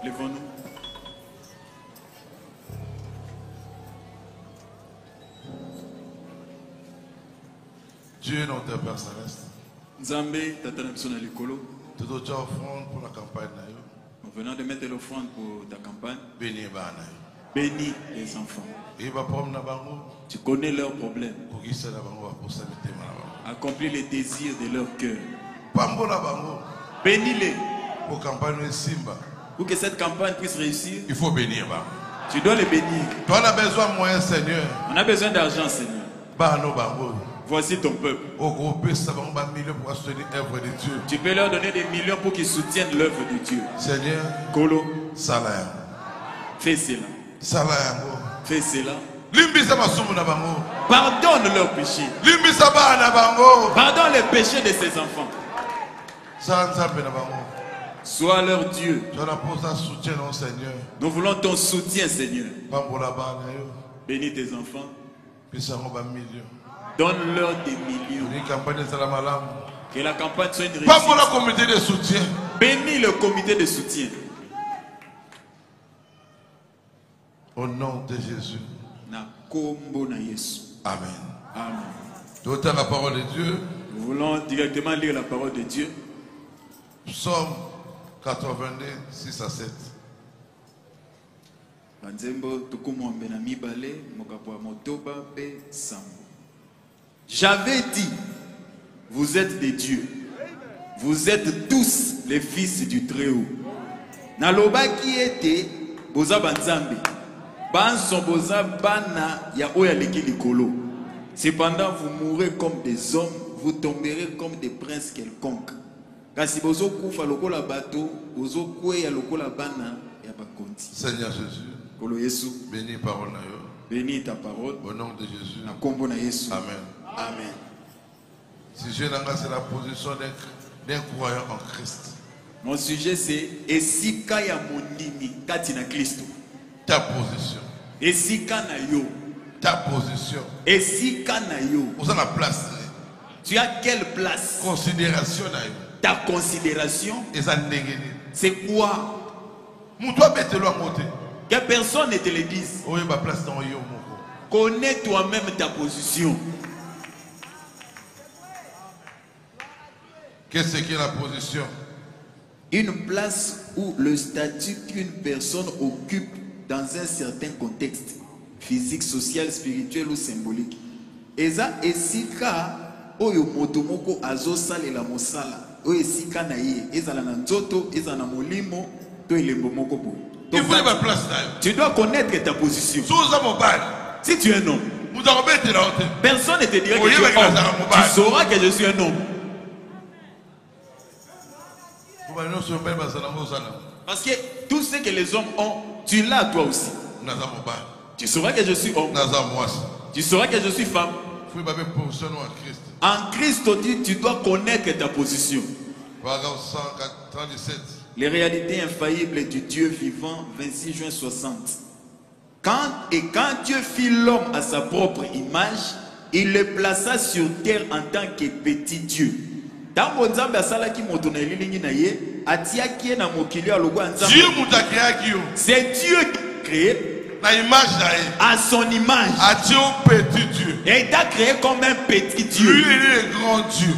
Lèvons-nous. Dieu notre Père Céleste. Nzambe, tata na biso na likolo. Tu dois déjà offrande pour la campagne. Nous venons de mettre l'offrande pour ta campagne. Bénis bana. Bénis les enfants. Tu connais leurs problèmes. Accomplis les désirs de leur cœur. Bénis-les. Pour que cette campagne puisse réussir, il faut bénir. Tu dois les bénir. On a besoin de moyens, Seigneur. On a besoin d'argent, Seigneur. Voici ton peuple. Tu peux leur donner des millions pour qu'ils soutiennent l'œuvre de Dieu. Seigneur, Kolo, salaire. Fais cela. Salaire. Fais cela. Pardonne leurs péchés. Pardonne les péchés de ces enfants. Sois leur Dieu. Nous voulons ton soutien, Seigneur. Bénis tes enfants. Donne-leur des millions. Que la campagne soit une réussite. Bénis le comité de soutien. Au nom de Jésus. Amen. Amen. Tu entends la parole de Dieu. Nous voulons directement lire la parole de Dieu. Psaume 82, 6 à 7. J'avais dit, vous êtes des dieux. Vous êtes tous les fils du Très-Haut. Naloba qui était boza banzambe. Banson boza bana ya oya leki likolo. Cependant vous mourrez comme des hommes, vous tomberez comme des princes quelconques. Kasi bozo kufa lokola bato, bozo kwe ya lokola bana ya bakonti. Seigneur Jésus. Kolo Yesu. Bénis parole na yo. Bénis ta parole. Au nom de Jésus. Na kombo na Yesu. Amen. Amen. Sujet d'anga c'est la position d'un croyant en Christ. Mon sujet c'est esika ya mondimi kati na Kristo. Ta position. Esika na yo. Ta position. Esika na yo. Vous avez la place. Tu as quelle place? Considération na yo. Ta considération. C'est quoi? Que personne ne te le dise. Connais toi-même ta position. Qu'est-ce qu'est la position? Une place où le statut qu'une personne occupe dans un certain contexte, physique, social, spirituel ou symbolique. Eza esika oyo motomoko azo salela mosala. Esika na ye, ezala na nzoto, ezala na molimo, to elembo moko bo. Il faut la place là. Tu dois connaître ta position. Si tu es un homme, personne ne te dira que tu es un homme. Tu sauras que je suis un homme. Parce que tout ce que les hommes ont, tu l'as toi aussi. Tu sauras que je suis homme. Tu sauras que je suis femme. En Christ, tu dois connaître ta position. Paragraphe 137. Les réalités infaillibles du Dieu vivant, 26 juin 60. Quand Dieu fit l'homme à sa propre image, il le plaça sur terre en tant que petit Dieu. C'est Dieu qui a créé. À son image. Petit Dieu. Et il t'a créé comme un petit Dieu. Lui, il est un grand Dieu.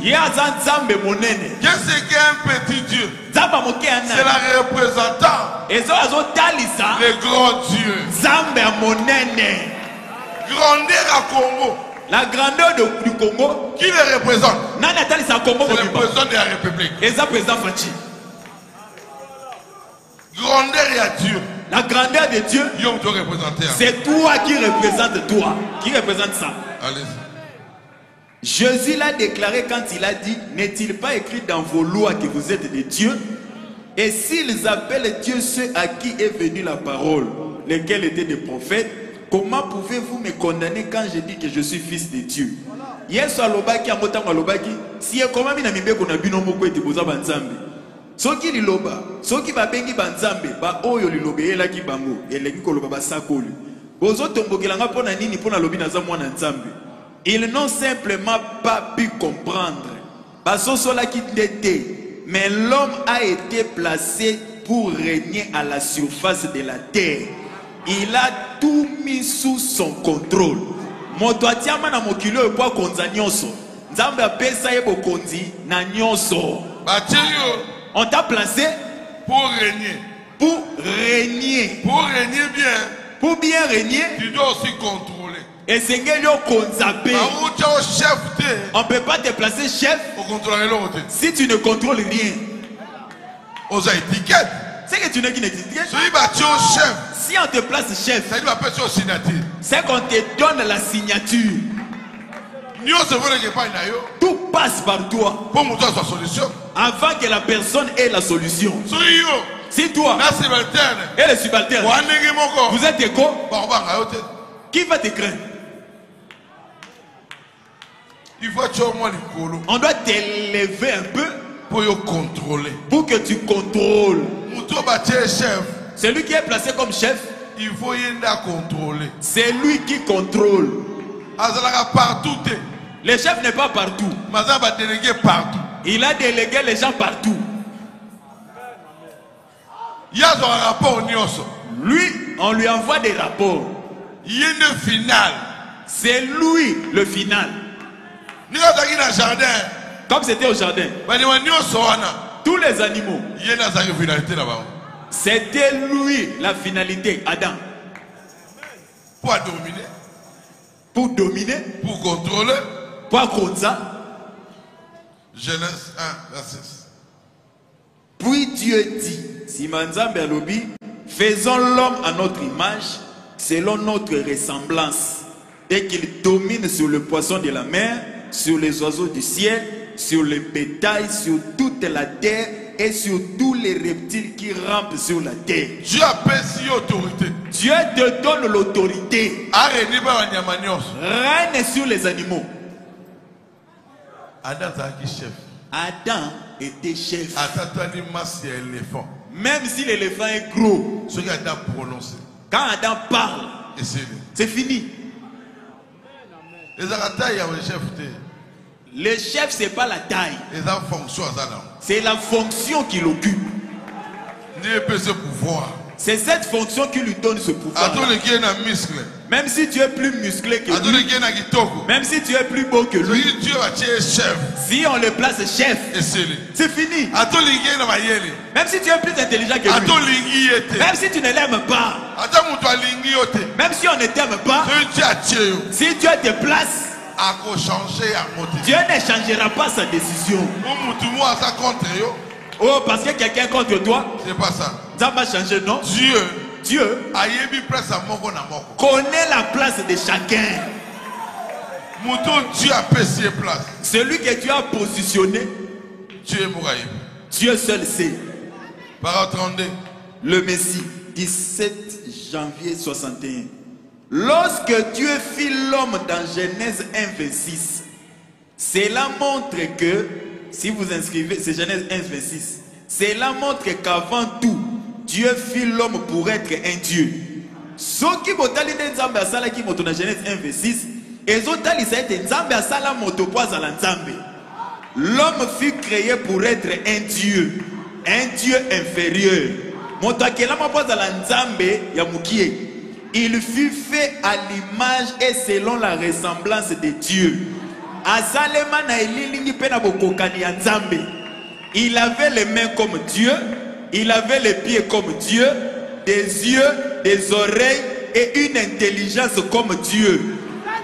Qu'est-ce qu'un petit Dieu? C'est la représentant. Le grand Dieu. Grandeur à Congo. La grandeur du Congo. Qui le représente? C'est le président de la République. Grandeur à Dieu. La grandeur de Dieu, c'est toi qui représente toi. Qui représente ça? Allez-y. Jésus l'a déclaré quand il a dit, n'est-il pas écrit dans vos lois que vous êtes des dieux? Et s'ils appellent Dieu ceux à qui est venue la parole, lesquels étaient des prophètes, comment pouvez-vous me condamner quand je dis que je suis fils de Dieu? Yesu alobaki amotanga alobaki, si ekoma mina mibeko na bino moko ete boza banzambe. Soki liloba, soki babengi banzambe, ba oyo lilobe elaki bango, eleki koloba basakoli. Bozo tombokelanga pona nini pona lobi naza mwana nzambe. Ils n'ont simplement pas pu comprendre. Basosola ki ndete, mais l'homme a été placé pour régner à la surface de la terre. Il a tout mis sous son contrôle. Moto atiama na mokili oyo po akonza nyonso. Nzambe apesa ye bokonzi na nyonso. On t'a placé pour régner. Pour régner. Pour régner bien. Pour bien régner. Tu dois aussi contrôler. Et c'est on ne peut pas te placer chef si tu ne contrôles rien. C'est que tu n'es qu'une étiquette. Si on te place chef, c'est qu'on te donne la signature. Tout passe par toi avant que la personne ait la solution. Si toi et les subalternes, vous êtes égaux, qui va te craindre? On doit t'élever un peu pour que tu contrôles. Celui qui est placé comme chef, il faut contrôler. C'est lui qui contrôle. Le chef n'est pas partout. Il a délégué les gens partout. Lui, on lui envoie des rapports. C'est lui le final. Comme c'était au jardin, tous les animaux, c'était lui la finalité, Adam. Pour dominer, pour contrôler, pour contrôler. Genèse 1, verset 6. Puis Dieu dit, Simanzambe alobi, faisons l'homme à notre image, selon notre ressemblance, et qu'il domine sur le poisson de la mer, sur les oiseaux du ciel, sur le bétail, sur toute la terre et sur tous les reptiles qui rampent sur la terre. Dieu appelle autorité. Dieu te donne l'autorité. Règne sur les animaux. Adam était chef. Même si l'éléphant est gros, quand Adam parle, c'est fini. Le chef, c'est pas la taille. C'est la fonction qu'il occupe. C'est cette fonction qui lui donne ce pouvoir. Même si tu es plus musclé que lui, même si tu es plus beau que lui, si on le place chef, c'est fini. Même si tu es plus intelligent que lui, même si tu ne l'aimes pas, même si on ne t'aime pas, si Dieu te place, Dieu ne changera pas sa décision. Oh, parce que quelqu'un contre toi, c'est pas ça. Ça va changer, non? Dieu connaît la place de chacun. Celui que tu as positionné, Dieu seul sait. Parole 32. Le Messie, 17 janvier 61. Lorsque Dieu fit l'homme dans Genèse 1, 26, cela montre que, si vous inscrivez, c'est Genèse 1, 26, cela montre qu'avant tout, Dieu fit l'homme pour être un Dieu. Ce qui botali de Nzambe asala qui moto na Genèse 1, 26, ezotali sa ete Nzambe asala moto po azala Nzambe. L'homme fut créé pour être un Dieu inférieur. Moto akelama po azala Nzambe ya mukie. Il fut fait à l'image et selon la ressemblance de Dieu. Azalema na elilingi pe na bokokani ya Nzambe. Il avait les mains comme Dieu, il avait les pieds comme Dieu, des yeux, des oreilles et une intelligence comme Dieu.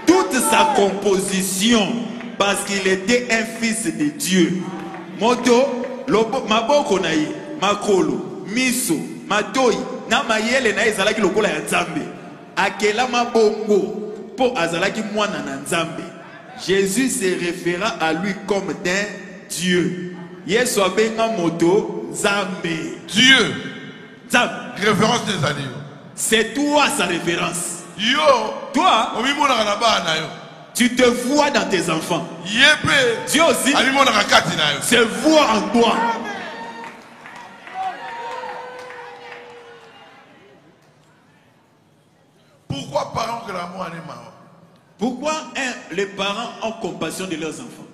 Toute sa composition, parce qu'il était un fils de Dieu. Moto, maboko na ye, makolo, miso, matoi, na mayele na ezalaki lokola ya Nzambe. Akela mabongo, po azalaki mwana na Nzambe. Jésus se référa à lui comme d'un Dieu. Yesu abenga moto Nzambe. Dieu. Nzambe. Référence des animaux. C'est toi sa référence. Yo. Toi. Tu te vois dans tes enfants. Dieu aussi se voit en toi. Pourquoi parents que l'amour est marrant? Pourquoi les parents ont compassion de leurs enfants?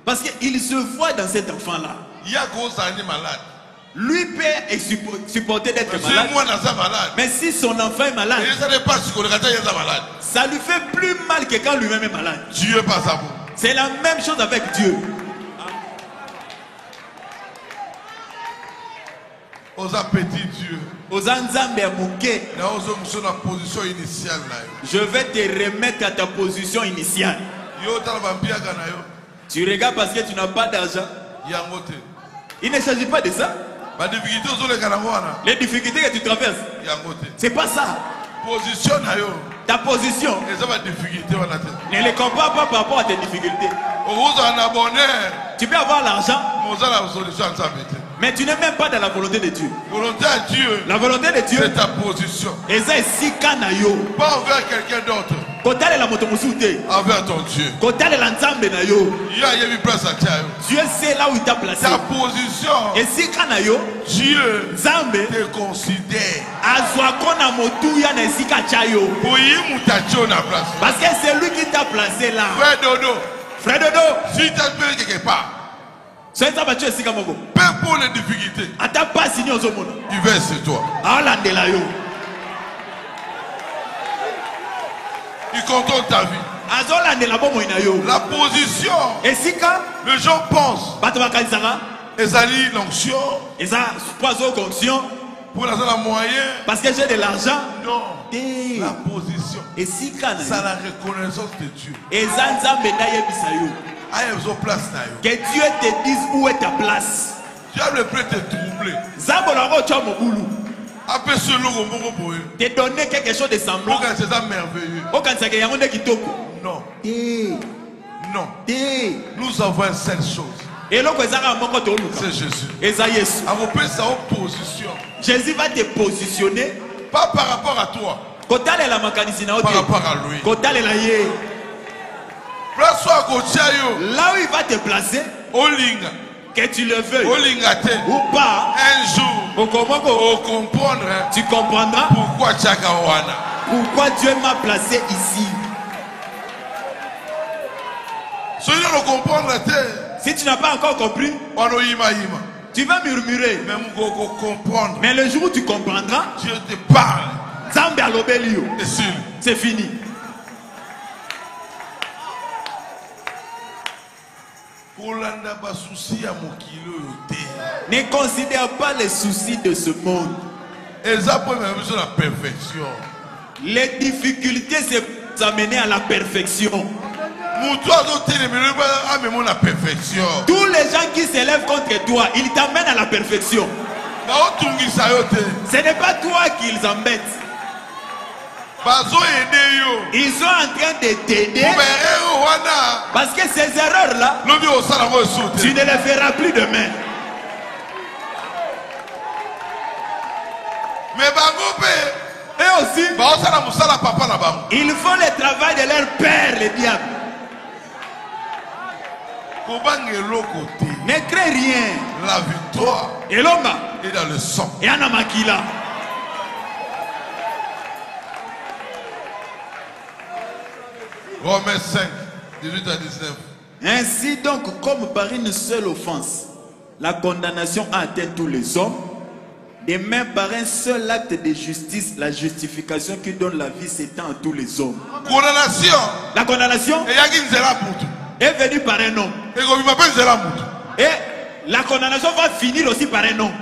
Parce qu'il se voit dans cet enfant-là. Il y a gros années malade. Lui peut supporter d'être malade. Mais si son enfant est malade, ça lui fait plus mal que quand lui-même est malade. Dieu pas ça. C'est la même chose avec Dieu. Aux appétits Dieu. Aux anzambe ya muke. Je vais te remettre à ta position initiale. Tu regardes parce que tu n'as pas d'argent. Il ne s'agit pas de ça. Les difficultés que tu traverses, c'est pas ça. Ta position ne les compare pas par rapport à tes difficultés. Tu peux avoir l'argent, mais tu n'es même pas dans la volonté de Dieu. La volonté de Dieu, c'est ta position. Pas envers quelqu'un d'autre. Envers ton Dieu. Dieu sait là où il t'a placé. Ta position. Dieu te considère. Parce que c'est lui qui t'a placé là. Frère Dodo. Si tu as fait quelque part. Peu pour les difficultés. Tu verses sur toi. Il contrôle ta vie. La position. Les gens pensent. Ezali l'onction. Pour la moyen. Parce que j'ai de l'argent. Non. La position. C'est la reconnaissance de Dieu. Que Dieu te dise où est ta place. Diable peut te troubler. Te donner quelque chose de semblant. C'est merveilleux. Non. Non. Nous avons une seule chose. C'est Jésus. Jésus va te positionner. Pas par rapport à toi. Par rapport à lui. Là où il va te placer, que tu le veux ou pas, un jour, tu comprendras pourquoi Dieu m'a placé ici. Si tu n'as pas encore compris, tu vas murmurer. Mais le jour où tu comprendras, Dieu te parle. C'est fini. Ne considère pas les soucis de ce monde. Les difficultés, c'est amener à la perfection. Tous les gens qui s'élèvent contre toi, ils t'amènent à la perfection. Ce n'est pas toi qu'ils embêtent. Ils sont en train de t'aider. Parce que ces erreurs-là, tu ne les feras plus demain. Et aussi, ils font le travail de leur père, le diable. Ne crée rien. La victoire est dans le sang. Et Anamakila. Romains 5, 18 à 19. Ainsi donc, comme par une seule offense, la condamnation a atteint tous les hommes, et même par un seul acte de justice, la justification qui donne la vie s'étend à tous les hommes. La condamnation est venue par un homme. Et la condamnation va finir aussi par un homme.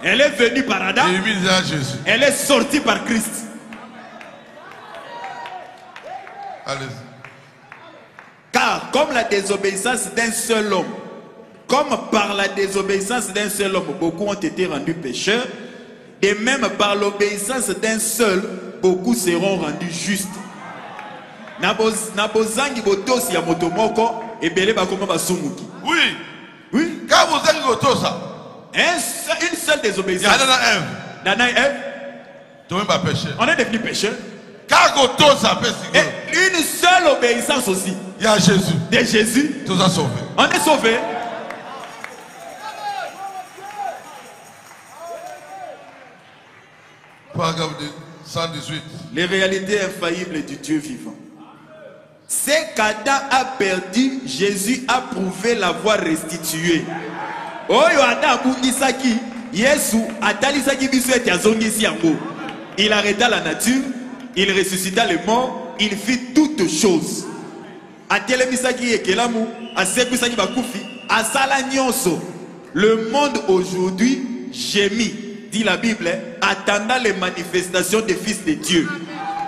Elle est venue par Adam. Elle est sortie par Christ. Car comme la désobéissance d'un seul homme, comme par la désobéissance d'un seul homme, beaucoup ont été rendus pécheurs, et même par l'obéissance d'un seul, beaucoup seront rendus justes. Oui. Oui. Quand vous êtes ça, une seule désobéissance. Dana et Ève. On est devenu pécheurs. Et une seule obéissance aussi. Il y a Jésus. De Jésus. On est sauvé. Paragraphe 118. Les réalités infaillibles du Dieu vivant. C'est qu'Adam a perdu, Jésus a prouvé l'avoir restitué. Oyo Adam bundisaki, Yesu atalisaki biso ete azongisi yango. Il arrêta la nature, il ressuscita les morts, il fit toutes choses. Atelemisaki ekelamu, asekwisaki bakufi, asala nyonso. Le monde aujourd'hui gémit, dit la Bible, attendant les manifestations des fils de Dieu.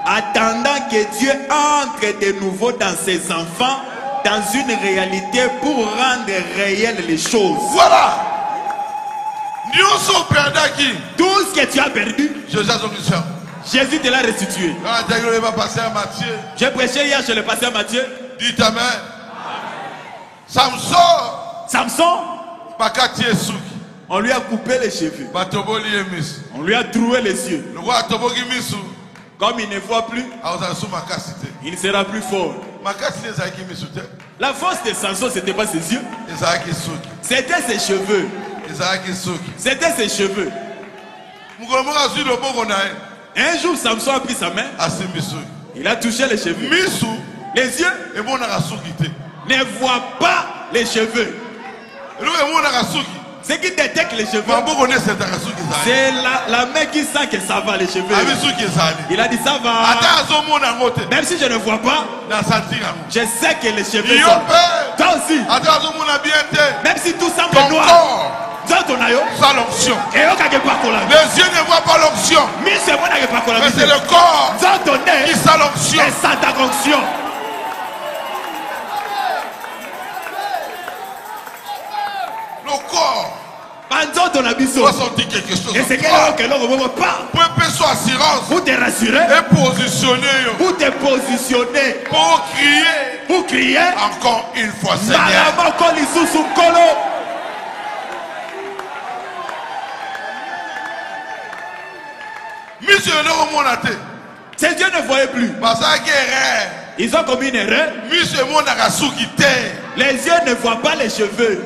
Attendant que Dieu entre de nouveau dans ses enfants, dans une réalité pour rendre réelles les choses. Voilà. Tout ce que tu as perdu, Jésus te l'a restitué. J'ai prêché hier chez le pasteur Matthieu. Dites Amen. Samson, on lui a coupé les cheveux. On lui a troué les yeux. Comme il ne voit plus, il ne sera plus fort. La force de Samson, ce n'était pas ses yeux. C'était ses cheveux. C'était ses cheveux. Un jour, Samson a pris sa main. Il a touché les cheveux. Les yeux ne voient pas les cheveux. Ce qui détecte les cheveux, c'est la main qui sent que ça va, les cheveux. Il a dit ça va. Même si je ne vois pas, je sais que les cheveux sont. Toi aussi. Même si tout semble noir. Sans l'onction. Les yeux ne voient pas l'onction. Mais c'est le corps qui sent l'onction. Le corps doit sentir quelque chose. Et c'est pour soit assurance. Pour te rassurer. Et positionner. Pour te positionner. Pour crier. Encore une fois, Seigneur. Ces dieux ne voyaient plus. Ils ont commis une erreur. Les yeux ne voient pas les cheveux.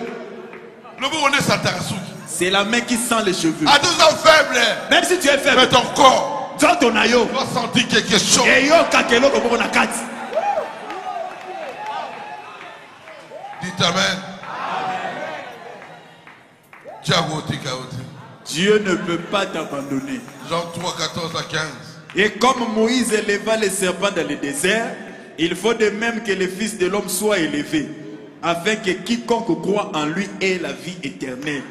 C'est la main qui sent les cheveux. Même si tu es faible, mais ton corps doit sentir quelque chose. Dites Amen. Dieu ne peut pas t'abandonner. Jean 3, 14 à 15. Et comme Moïse éleva les serpents dans le désert, il faut de même que le Fils de l'homme soit élevé, afin que quiconque croit en lui ait la vie éternelle.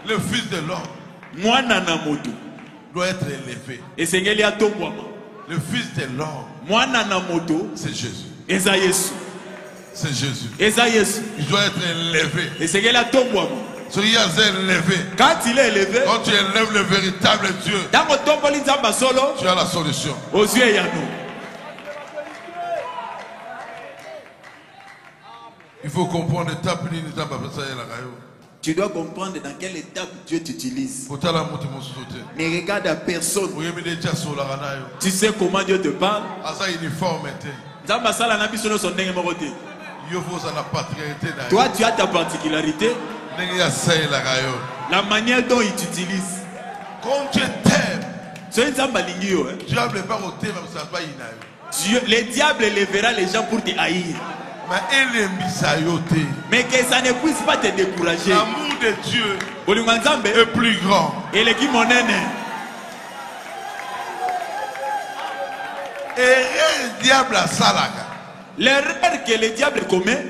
Le Fils de l'homme doit être élevé. Et c'est le Fils de l'homme, c'est Jésus. C'est Jésus. Il doit être élevé. Et c'est élevé. Quand il est élevé, quand tu élèves le véritable Dieu, tu as la solution. Aux yeux, il y a nous. Il faut comprendre l'étape. Tu dois comprendre dans quelle étape Dieu t'utilise. Mais regarde à personne. Tu sais comment Dieu te parle. Toi, tu as ta particularité. La manière dont il t'utilise. Quand tu t'aimes, le diable élèvera les gens pour te haïr. Mais que ça ne puisse pas te décourager. L'amour de Dieu est plus grand. Et l'équipe mon aîné. L'erreur que le diable commet,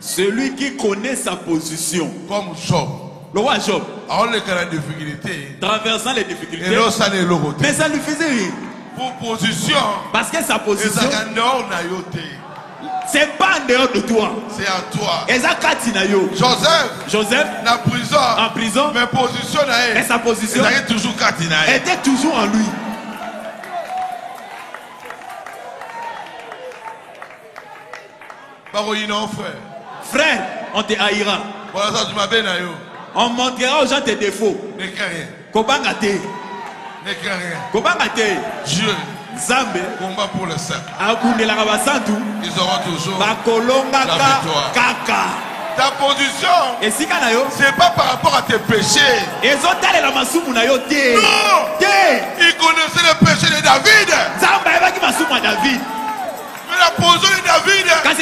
celui qui connaît sa position. Comme Job. Le roi Job. Traversant les difficultés. Mais ça ne lui faisait rien. Pour position. Parce que sa position, c'est pas en dehors de toi. C'est en toi. Joseph en prison. Mais position et sa position était toujours en lui. Frère, on te haïra. On montrera aux gens tes défauts. Ne crains rien. Dieu combat pour le saint. Ils auront toujours la victoire. Ta position, c'est pas par rapport à tes péchés. Non. Il connaissait le péché de David.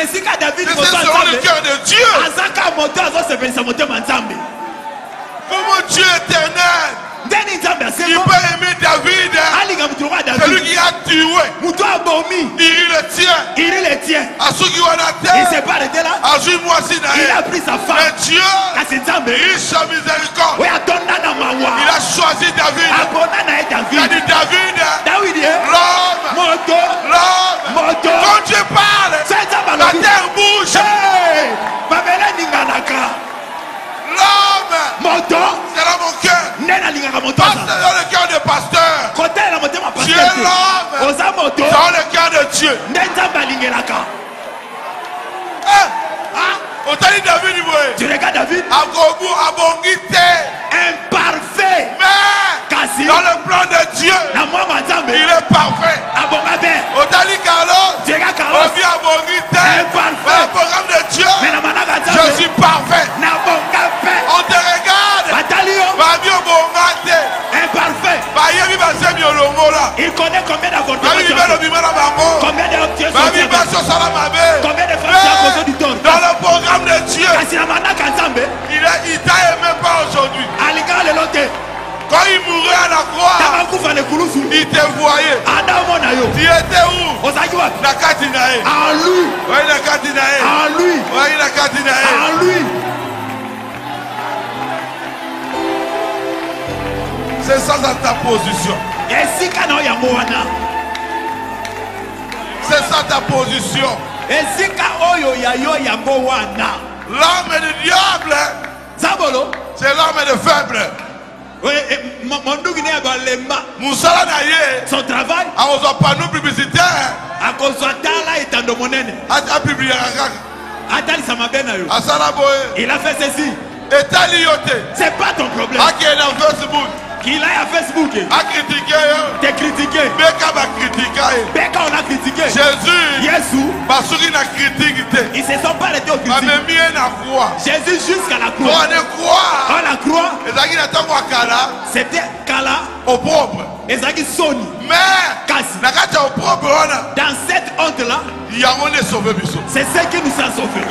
C'est selon le cœur de Dieu. Comment Dieu éternel, il peut aimer David, celui qui a tué, il le tient, à ceux qui ont la terre, à ceux qui il a pris sa femme. Mais Dieu, il sa miséricorde, il a choisi David. Il a dit David, l'homme, quand Dieu parle, la terre bouge. L'homme, c'est dans mon cœur. Pas dans le cœur de pasteur. Tu es l'homme dans le cœur de Dieu. Tu regardes David, imparfait, mais dans le plan de Dieu, il est parfait. Tu regardes Carlos, imparfait, le programme de Dieu, je suis parfait. On te regarde, imparfait. Il connaît combien d'avortements, combien de femmes du temps. Dans le programme de Dieu, il t'a aimé pas aujourd'hui. Quand il mourait à la croix, il te voyait. Tu étais où? En lui. C'est ça ta position. C'est ça ta position. L'arme du diable, c'est l'arme de faible. Son travail, il a fait ceci. C'est pas ton problème. Qu'il aille à Facebook, t'es critiqué. Beka on a critiqué. Jésus, ils se sont pas arrêtés au critique. Jésus jusqu'à la croix. La croix, c'était Kala au propre. Mais dans cette honte là, c'est ce qui nous a sauvés.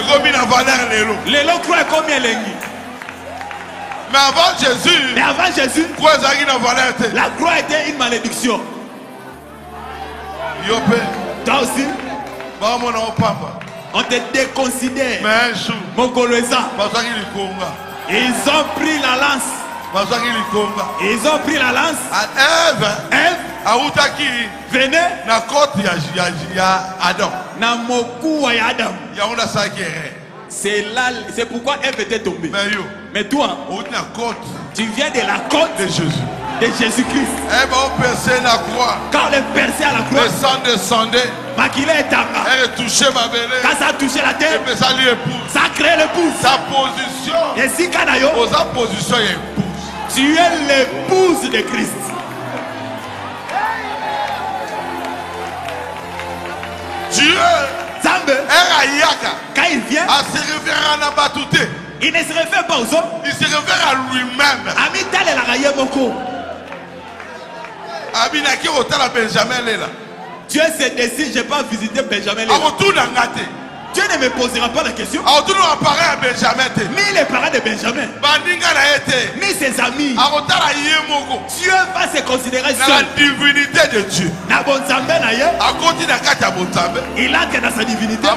Les lots croient combien l'engi. Mais avant Jésus, la croix était une malédiction. Toi aussi, on te déconsidère. Ils ont pris la lance. Ève venait na moku wa Adam. C'est pourquoi Ève était tombée. Mais toi, tu viens de la côte de Jésus. De Jésus-Christ. Quand elle est percée à la croix, le sang descendait. Elle touchait ma belle. Quand ça a touché la terre, ça a créé l'épouse. Sa position. Et si sa position est épouse. Tu es l'épouse de Christ. Dieu, quand il vient, il ne se réfère pas aux hommes. Il se réfère à lui-même. Dieu se décide, je ne vais pas visiter Benjamin. Dieu ne me posera pas la question. Ni les parents de Benjamin, ni ses amis. Dieu va se considérer seul. La divinité de Dieu. Il entre dans sa divinité.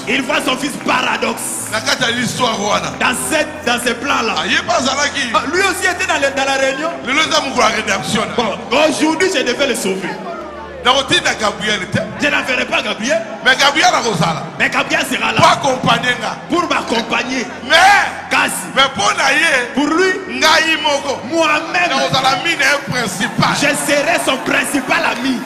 Il voit son fils paradoxe. Dans ce plan-là. Lui aussi était dans la réunion. Bon, aujourd'hui, je devais le sauver. Je n'enverrai pas Gabriel. Mais Gabriel sera là pour m'accompagner. Mais pour lui, moi-même, je serai son principal ami.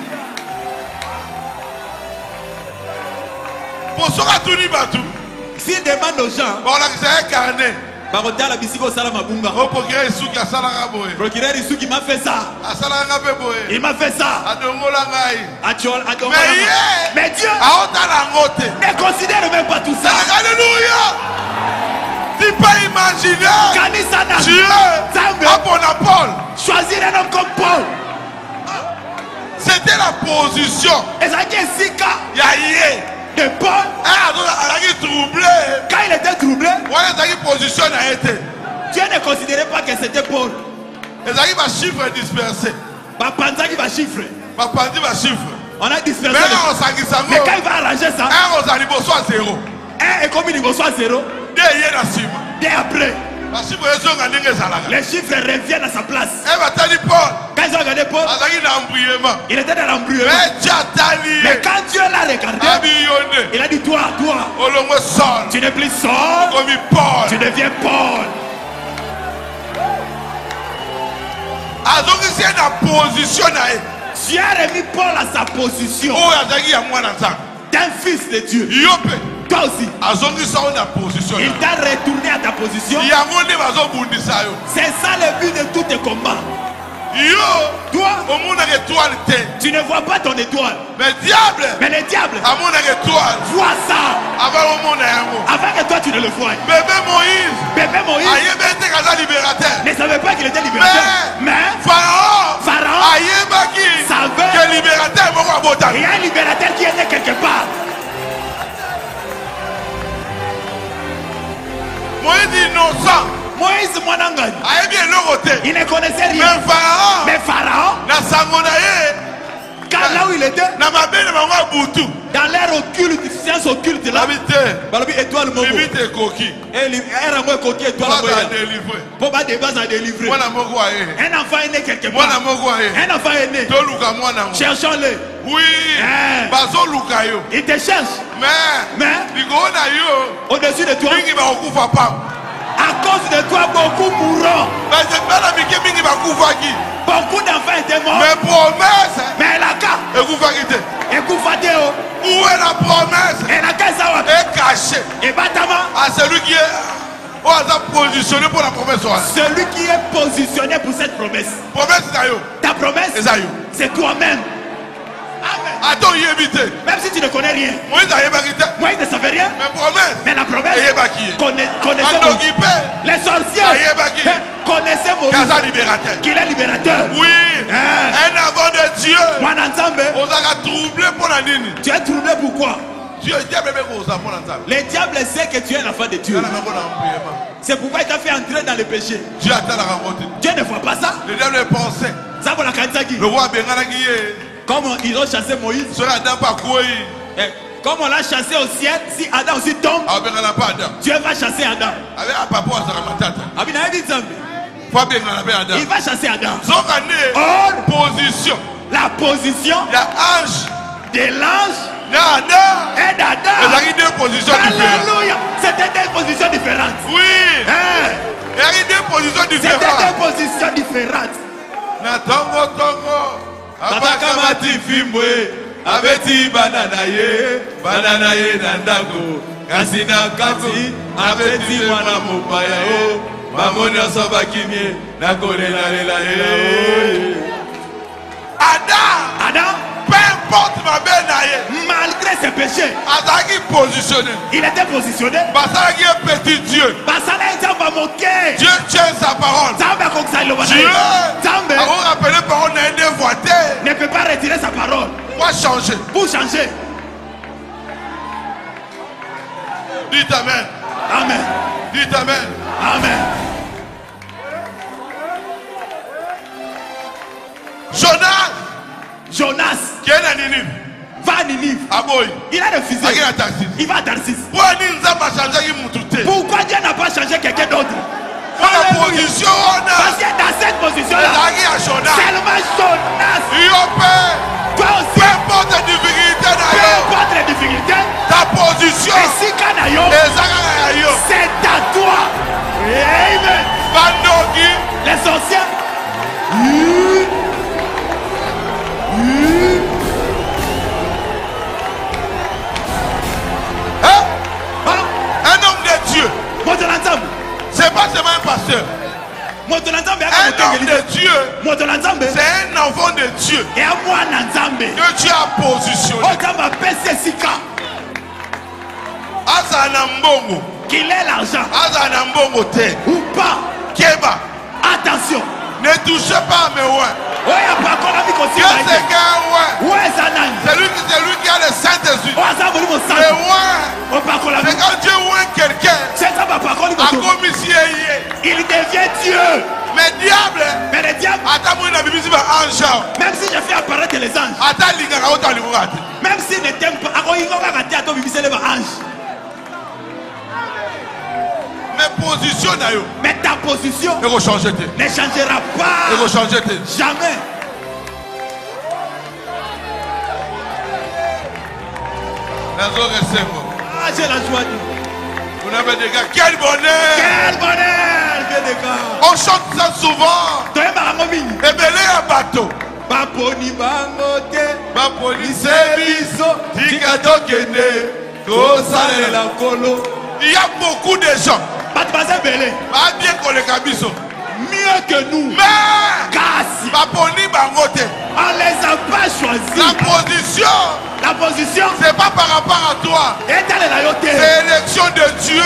S'il demande aux gens, procureur Isuki m'a fait ça. Il m'a fait ça. Mais Dieu ne considère même pas tout ça. Alléluia. Tu peux imaginer Dieu à Paul. Choisir un homme comme Paul. C'était la position. de Paul. Quand il était troublé, Dieu ne considérait pas que c'était Paul. On a dispersé. Mais quand il va arranger ça, 1 est comme il à 0. Dès après, les chiffres reviennent à sa place. Quand ils ont regardé Paul, il était dans l'embrouillement. Mais quand Dieu l'a regardé, il a dit toi, tu n'es plus Saul, tu deviens Paul. Dieu a remis Paul à sa position d'un fils de Dieu. Toi aussi, il t'a retourné à ta position. C'est ça le but de tous tes combats. Toi, tu ne vois pas ton étoile. Mais le diable voit ça avant que toi tu ne le voies. Bébé Moïse ne savait pas qu'il était libérateur. Mais Pharaon savait qu'il y a un libérateur qui était quelque part. Moïse innocent. Moïse Mwanangani, il ne connaissait rien. Mais Pharaon, car là où il était, dans l'air occulte, science occulte là, étoile momo. Un enfant est né quelque part. Un enfant est né. Cherchons-le. Oui. Il te cherche. Mais au-dessus de toi, à cause de toi, beaucoup mourront. Beaucoup d'enfants étaient morts. Mais la cas. Où est la promesse? Et la cas est cachée. Et Batama. À celui qui est positionné pour la promesse. Celui qui est positionné pour cette promesse. Ta promesse, c'est toi-même. Même si tu ne connais rien. Moïse ne savait rien. Mais la promesse, connaissez les sorciers connaissaient Moïse qu'il est libérateur. Oui. Un avant de Dieu. Tu es troublé pourquoi? Le diable sait que tu es l'enfant de Dieu. C'est pourquoi il t'a fait entrer dans le péché. Dieu ne voit pas ça. Le diable pensait. Le roi comme ils ont chassé Moïse, comme on l'a chassé au ciel, si Adam aussi tombe, Dieu va chasser Adam. Il va chasser Adam. Or, la position de l'ange et d'Adam, alléluia, c'était des positions différentes. Oui, c'était des positions différentes. Abakamati fimbwe abeti banana ye nandako kasina kati abeti mwana mopaya o mamoni asobakimie nakolela lela Adam, peu importe ma benaye, malgré ses péchés, il était positionné. Petit Dieu. Dieu tient sa parole. Dieu a rappelé parole ne peut pas retirer sa parole. Pour changer. Dites amen. Amen. Dites amen. Amen. Jonas. Qui est à Ninive. Va à Ninive. Il a refusé. Il va à Tarsis. Pourquoi Dieu n'a pas changé quelqu'un d'autre? Parce que dans cette position-là, seulement Jonas. Toi aussi. Peu importe les difficultés, ta position, c'est à toi. Amen. Les sorciers. Un homme de Dieu, c'est pas seulement un pasteur. Un homme de Dieu, c'est un enfant de Dieu que tu as positionné. Qu'il ait l'argent ou pas, attention, ne touchez pas à mes ouins. C'est lui qui a le Saint-Esprit. Dieu. Mais diable. Mais le diable. Même si je fais apparaître les anges. Même s'il ne t'aime pas. Mais ta position ne changera pas. Jamais. Ah, j'ai la joie. Vous n'avez des gars. Quel bonheur! Quel bonheur! On chante ça souvent. Et belé un bateau. Baponi bangote. Baponi sebiso. Tikato kene. Tosale la colo. Il y a beaucoup de gens. Bien qu'on les cabisso. Mieux que nous. Mais Kasi. Baponi bangote. On les a pas choisis. La position, c'est pas par rapport à toi. C'est l'élection de Dieu.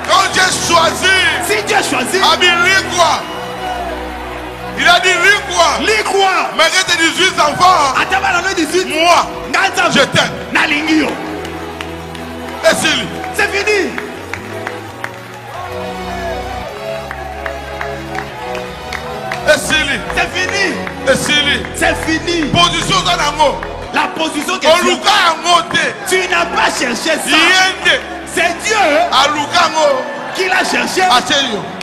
Quand Dieu choisit, si Dieu choisit, il a dit lis quoi. Malgré tes 18 enfants, moi, je t'aime. Et c'est fini. C'est fini. C'est fini. Position dans l'amour. La position que tu n'as pas cherché ça. C'est Dieu qui l'a cherché.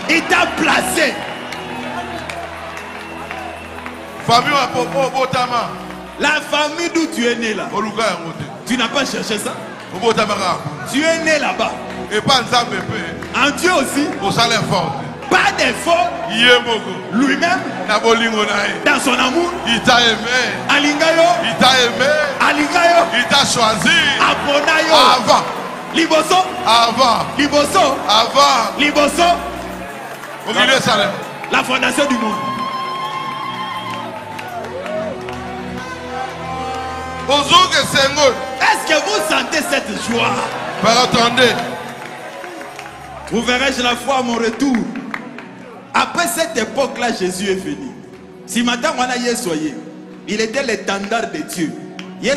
Il t'a placé. La famille d'où tu es né là. Tu n'as pas cherché ça. Tu es né là-bas. En Dieu aussi. Pas d'effort. Lui-même, dans son amour, il t'a aimé. Alingayo, il t'a aimé. Alingayo, il t'a choisi. Abonayo, avant. Liboso, avant. Liboso, avant. Liboso. La fondation du monde. Est-ce que vous sentez cette joie? Attendez. Vous verrai-je la foi à mon retour? Après cette époque-là, Jésus est venu. Si maintenant on a soyé, il était l'étendard de Dieu. Il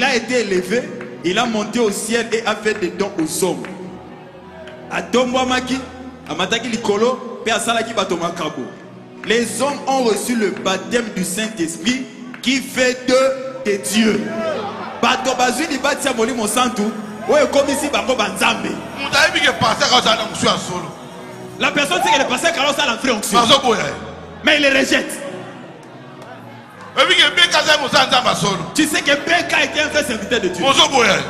a été élevé, il a monté au ciel et a fait des dons aux hommes. Les hommes ont reçu le baptême du Saint-Esprit qui fait d'eux des dieux. La personne sait qu'elle est passée car ça l'a fait onction. Mais il les rejette. Tu sais que Beka était un vrai serviteur de Dieu.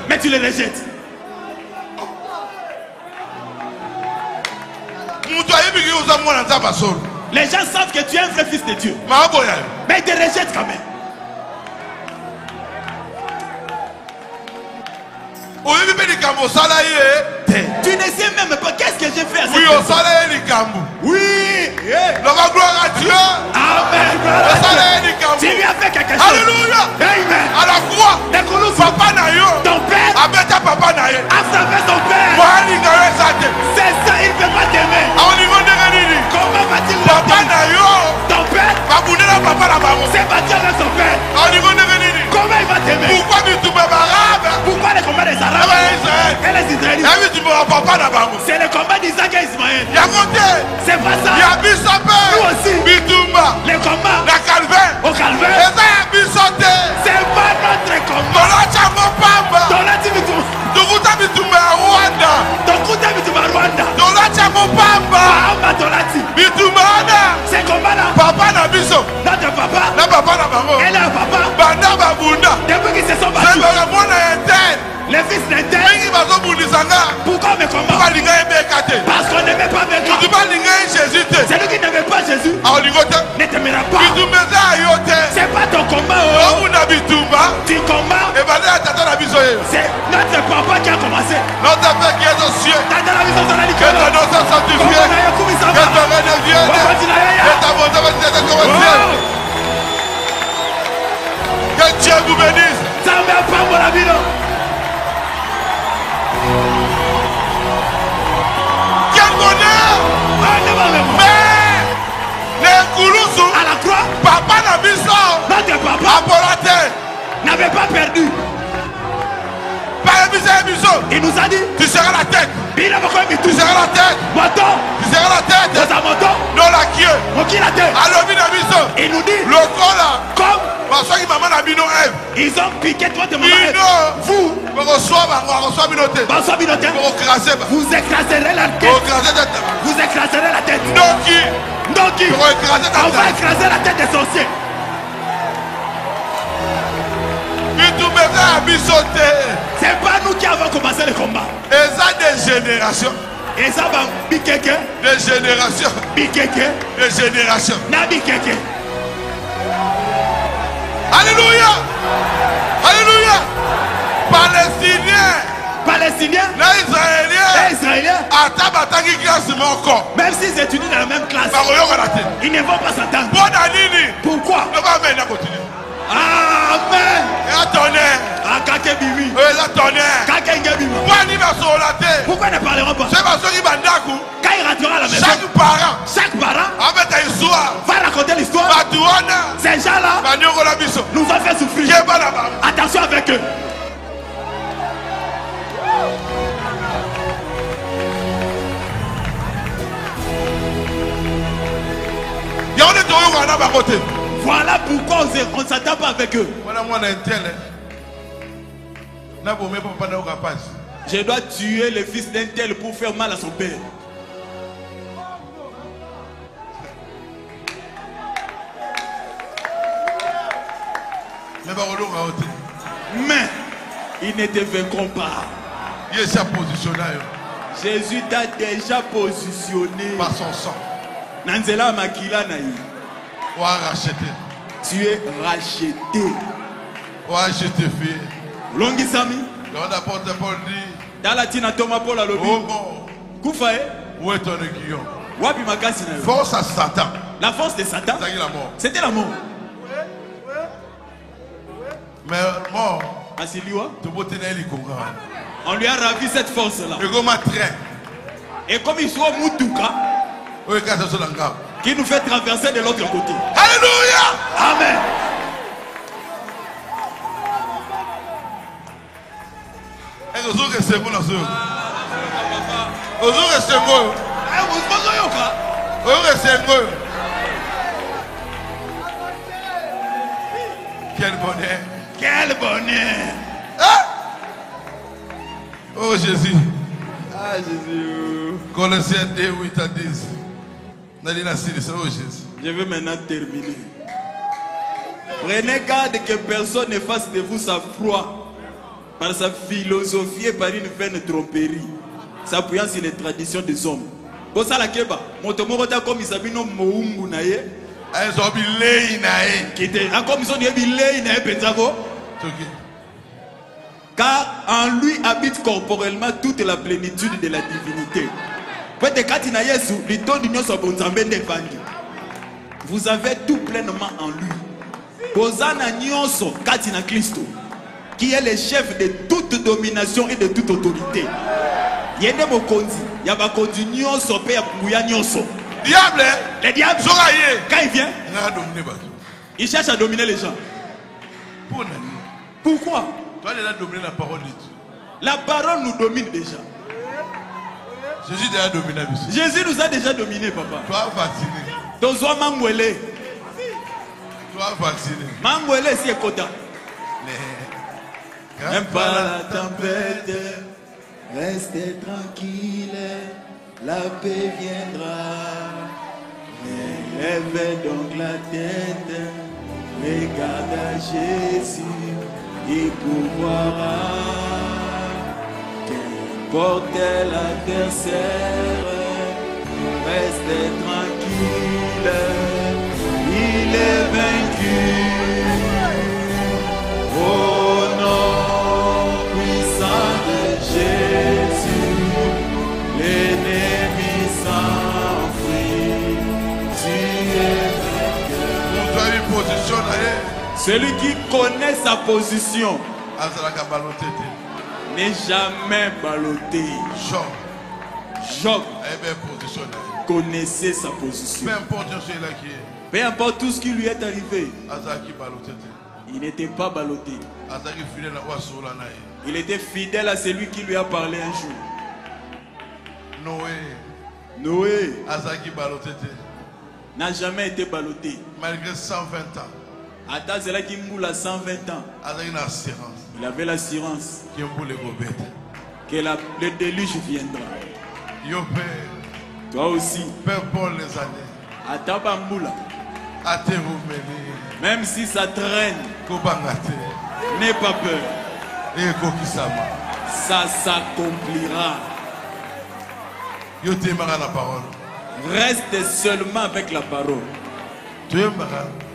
Mais tu les rejettes. Les gens savent que tu es un vrai fils de Dieu. Mais ils te rejettent quand même. Tu ne sais même pas qu'est-ce que j'ai fait à cette personne. Oui. La gloire à Dieu. Amen. Tu lui as fait quelque chose. Alléluia. Amen. À la croix. Papa Nayo. Ton père. A sauvé son père. C'est ça, il ne peut pas t'aimer. Comment va-t-il Papa Nayo. Ton père. C'est battu avec son père. Comment il va t'aimer? Pourquoi le combat des Arabes et les Israélites? C'est le combat d'Isaac et Ismaël. C'est pas ça. Nous aussi. Le combat au calvaire. C'est pas notre combat. C'est combat là. Papa na biso. Notre papa. Na papa na bango. Et leur papa. Banda babunda. Depuis qu'ils se sont battus. Les fils n'étaient. Pourquoi me combat? Parce qu'on n'aimait pas Beka. Celui qui n'aimait pas Jésus ne t'aimera pas. C'est pas ton combat. Tu combats. C'est notre papa qui a commencé. Notre Père qui est aux cieux. Que ton nom soit sanctifié. Que ton règne vienne. Que ta volonté soit faite comme au ciel. Que Dieu vous bénisse. Quel bonheur. Mais les Koulousou à la croix, papa n'a mis ça. Notre papa n'avait pas perdu. Il nous a dit, tu seras la tête. Tu seras la tête. Tu seras la tête. Non la queue. Il nous dit, le corps là. Comme ils ont piqué toi de maman Ève. Vous vous écraserez la tête. Vous écraserez la tête. Donc on va écraser la tête des sorciers. C'est pas nous qui avons commencé le combat. Et ça des générations. Et ça va bikeke. Des générations. Bikeke. Des générations. Na bikeke. Alléluia. Alléluia. Palestiniens. Les Israéliens. Même s'ils étudient dans la même classe, ils ne vont pas s'entendre. Pourquoi? Amen. Pourquoi ne parleront pas? Quand il rentrera à la maison, chaque parent va raconter l'histoire. Ces gens-là nous ont fait souffrir. Attention avec eux. Voilà pourquoi on ne s'attend pas avec eux. Je dois tuer le fils d'un tel pour faire mal à son père. Mais ils ne te vaincront pas. Jésus t'a déjà positionné par son sang. Nanzela Makila Naï. Tu es racheté. Longisami. Dans la tina Thomas Paul à l'objet. Koufae. Où est ton aiguillon? Force à Satan. La force de Satan. C'était la mort. Mais mort. On lui a ravi cette force-là. Et comme il soit Moutouka, qui nous fait traverser de l'autre côté. Alléluia. Amen. Quel bonheur. Quel bonheur. Ah? Oh Jésus. Ah Jésus. Colossiens 2, 8 à 10. Oh Jésus. Je vais maintenant terminer. Prenez garde que personne ne fasse de vous sa foi par sa philosophie et par une vaine tromperie, s'appuyant sur les traditions des hommes. Pour ça la keba, motomorota comme isabino moumbu naye. Car en lui habite corporellement toute la plénitude de la divinité. Vous avez tout pleinement en lui. Qui est le chef de toute domination et de toute autorité. Diable, le diable, quand il vient, il cherche à dominer les gens. Pourquoi? la parole de Dieu. La parole nous domine déjà. Jésus nous a déjà dominé, papa. Toi vacciné. Toi mangwele. Toi vacciné. Mangwele c'est Kota. Même pas la tempête. Restez tranquille. La paix viendra. Lève donc la tête. Regarde à Jésus. Il pourvoira. Qu'importe l'adversaire. Restez tranquille. Il est vaincu. Au nom puissant de Jésus. L'ennemi s'enfuit. Tu es vainqueur. Tu as une position là. Celui qui connaît sa position n'est jamais ballotté. Job connaissait sa position. Peu importe tout ce qui lui est arrivé, il n'était pas ballotté. Il était fidèle à celui qui lui a parlé un jour. Noé n'a jamais été ballotté. Malgré 120 ans. À 120 ans. Il avait l'assurance que le déluge viendra. Toi aussi. Même si ça traîne, n'aie pas peur. Ça s'accomplira. Reste seulement avec la parole.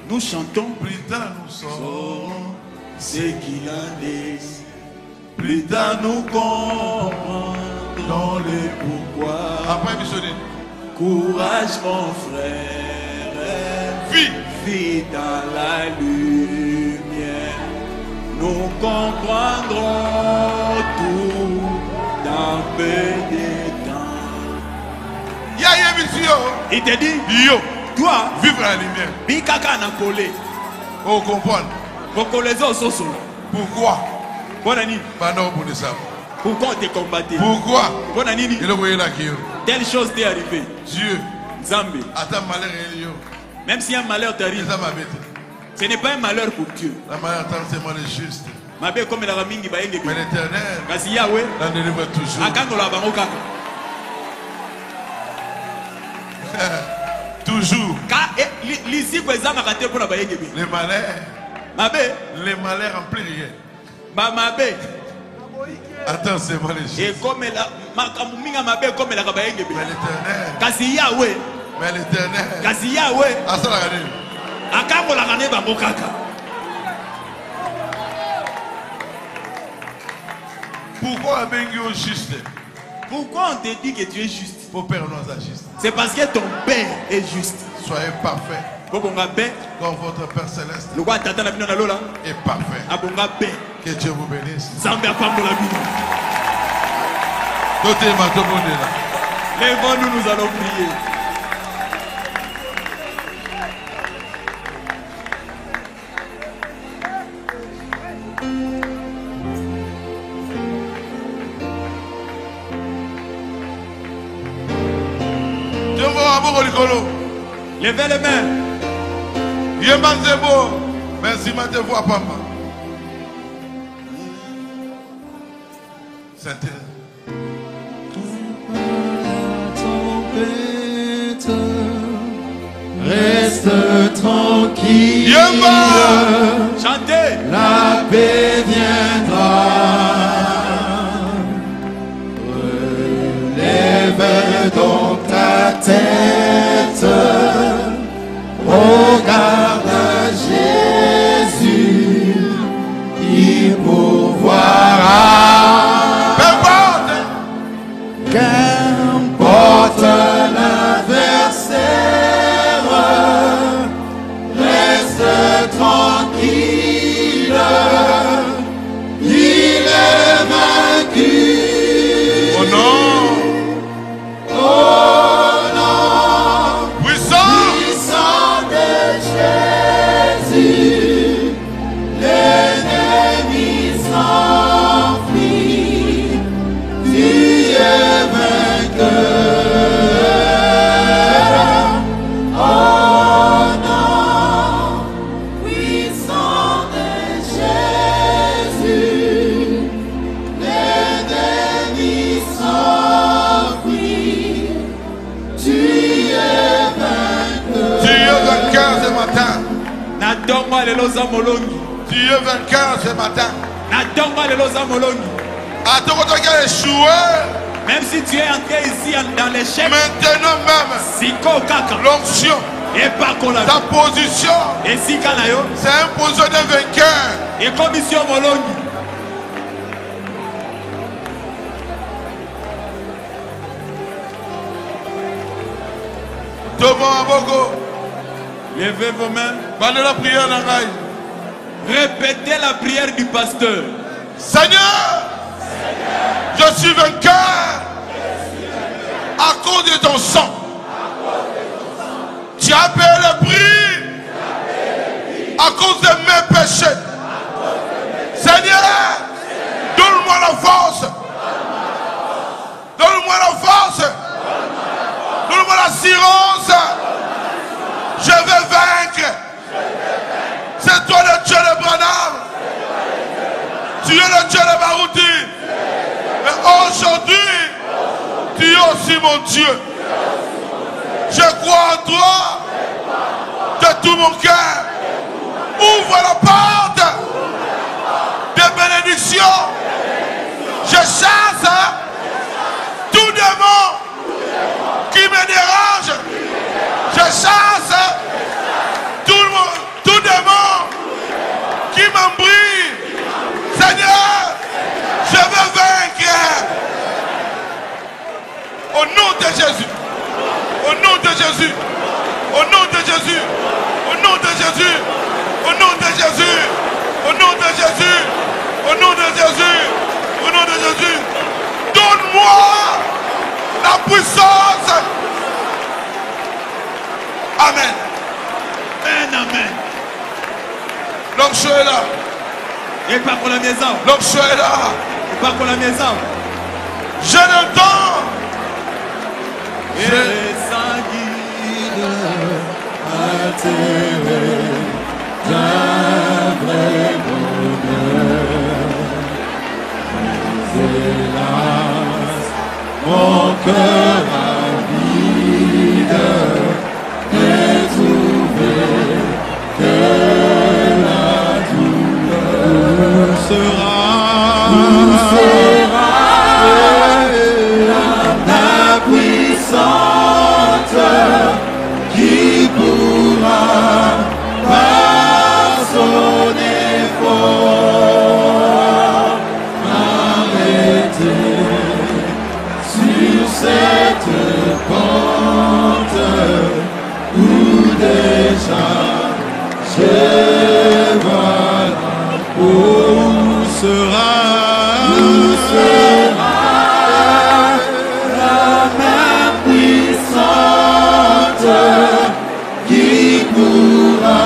Nous chantons. Plus tard nous saurons ce qu'il a dit. Plus tard nous comprendrons le pourquoi. Courage mon frère. Vis dans la lumière. Nous comprendrons tout dans peu de temps. Il te dit, toi, vivre la lumière. Bikaka na collé. On comprend. Pourquoi? Pourquoi on te combattait? Pourquoi? Telle chose t'est arrivée. Dieu. Zambi. Même si un malheur t'arrive, ce n'est pas un malheur pour Dieu. La malheur c'est juste. Mais l'éternel l'en délivre toujours. Toujours. Les malheurs remplis rien. Attends, c'est mal les choses. Mais l'éternel. Pourquoi juste? Pourquoi on te dit que tu es juste? Juste. C'est parce que ton Père est juste. Soyez parfait. Comme votre Père céleste est parfait. Que Dieu vous bénisse. Lèvons-nous, nous allons prier. Levez les mains. Merci, ma te vois, papa. Reste tranquille. Chantez. La paix viendra. Relève donc ta tête. Regarde à Jésus. Il pourvoira. Qu'importe l'adversaire, reste tranquille, il est vaincu. Oh non! Oh non! Puissant de Jésus, l'ennemi s'enfuit, tu es vainqueur. Dieu vainqueur ce matin. Même si tu es entré ici dans l'échec, maintenant même, l'onction, ta position, c'est un position de vainqueur. Levez vos mains. Répétez la prière du pasteur. Seigneur, je suis vainqueur à cause de ton sang. Tu as payé le prix à cause de mes péchés. Seigneur, donne-moi le Dieu de ma routine. Mais aujourd'hui, tu es aussi mon Dieu. Je crois en toi de tout mon cœur. Ouvre la porte de bénédiction. Je chasse tout démon qui me dérange. Je chasse tout démon qui m'embrouille. Seigneur, je veux vaincre. Au nom de Jésus. Au nom de Jésus. Au nom de Jésus. Au nom de Jésus. Au nom de Jésus. Au nom de Jésus. Au nom de Jésus. Au nom de Jésus. Donne-moi la puissance. Amen. Amen, amen. L'onction est là. Et pas pour la maison. L'onction est là. Et pas pour la maison. Je l'entends. Et ça guide à terre d'un vrai bonheur. Hélas, mon cœur avide n'est ouvert que la douleur. Où sera la puissante qui pourra par son effort m'arrêter sur cette pente où déjà je vois la peau. Où sera la main puissante qui pourra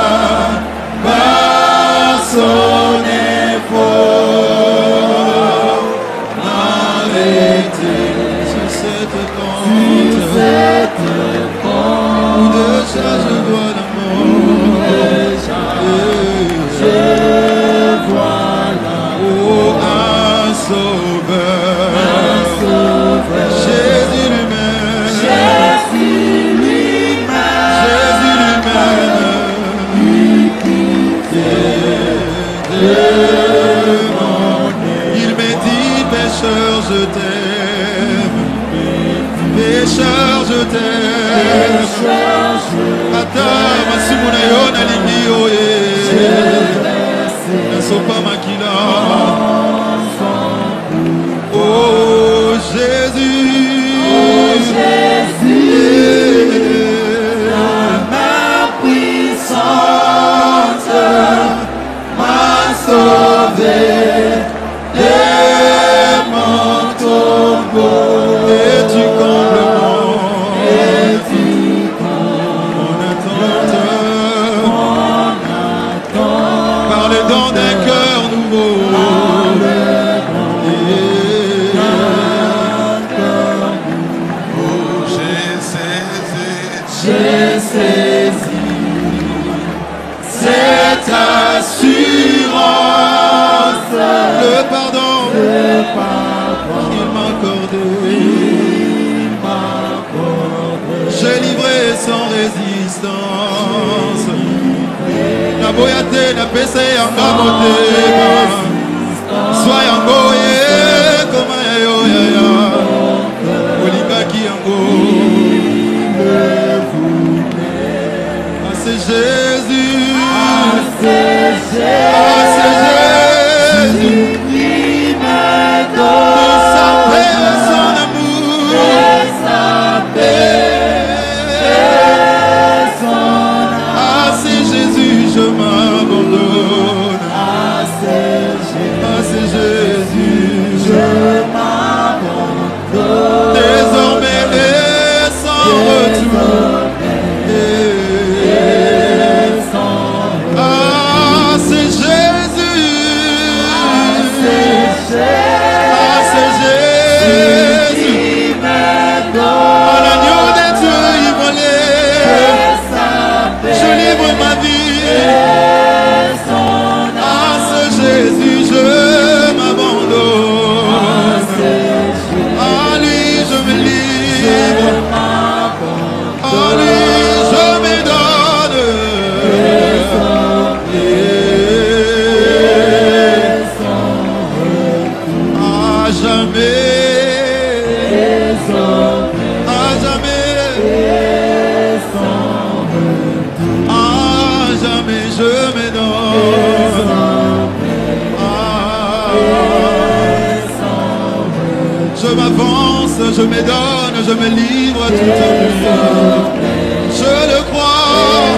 par son effort m'arrêter sur cette pente où déjà je vois la mort. Je vois là-haut un sauveur. Jésus lui-même. Jésus lui-même. Il me dit, pécheur, je t'aime. Pécheur, je t'aime. Attends, ma simonayo na lingi oye. Ne sois pas maquilla. Oh Jésus, la main puissante m'a sauvé de mon tombeau. Et tu combles mon attente, par le don d'un cœur nouveau. J'ai saisi cette assurance, le pardon qu'il m'a accordé. J'ai livré sans résistance. La boyate, la PC, en gamoté. Sois en goye, comme un yo-ya-ya. Olika qui en go. C'est Jésus, c'est Jésus qui me donne sa paix et son amour, et sa paix et son amour. Ah, c'est Jésus, je m'abandonne. Ah, c'est Jésus. je me donne. Je m'avance, je me donne, je me livre tout à lui. Je le crois,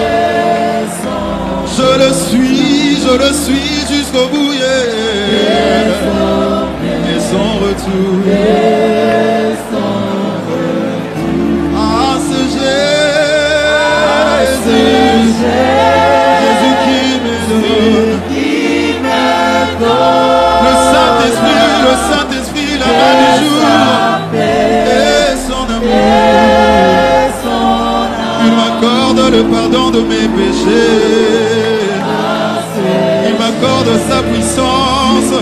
je le suis jusqu'au bout. Et son retour. Ah, ce Jésus qui me donne. Le Saint-Esprit, la main du jour. Et son amour. Il m'accorde le pardon de mes péchés. Il m'accorde sa puissance.